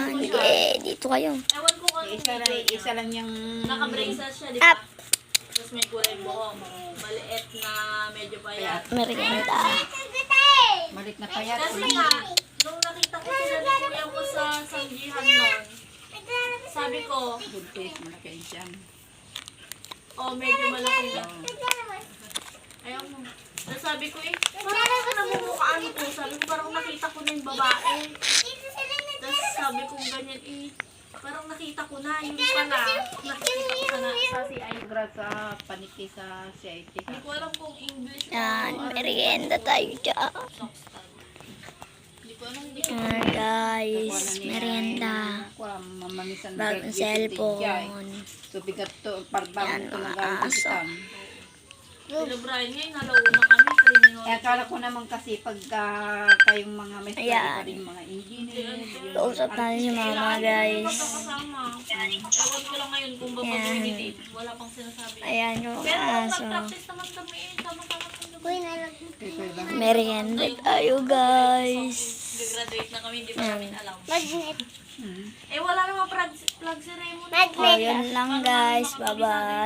Sige, dito kayo. Ewan ko kung Isa lang yung... naka-braces siya, di Up. ba? Tapos may kulay buhok. Maliit na medyo payat. Merienda. Malit na payat. Kasi nga, nung nakita ko sila ni kuya ko sa sanggihan nun, sabi ko, Good face, malaki dyan. oh, medyo malaki na. Ayaw mo. Tapos sabi ko parang ako namumukhaan ko. Sabi ko, parang nakita ko na yung babae. Tapos sabi ko ganyan, parang nakita ko na. Yun pala, nakita ko na sa CI. Congrats sa paniki sa CIT. Hindi ko alam kung English o Yan, merienda tayo dyan. Hindi ko alam. Guys, merienda. Mamamisan Bagong cellphone. So bigat to, pagbangon Yan, ko mga ng aso. gagawin. Sila Brian ngayon, nalauna kami. Criminal. Eh, akala ko naman kasi pagka kayong mga may study Ayan. pa rin mga engineer, yung Kausap natin si mama, guys. Magkakasama. Ewan ko lang ngayon kung Yan. date. Wala pang sinasabi. Ayan yung Pero kung aso. mag-practice naman kami, tama-tama kami. Merienda tayo, guys. Gagraduate na kami, hindi pa namin alam. Hmm. Eh, wala namang plug si Raymond. O, yun lang, guys. Bye-bye.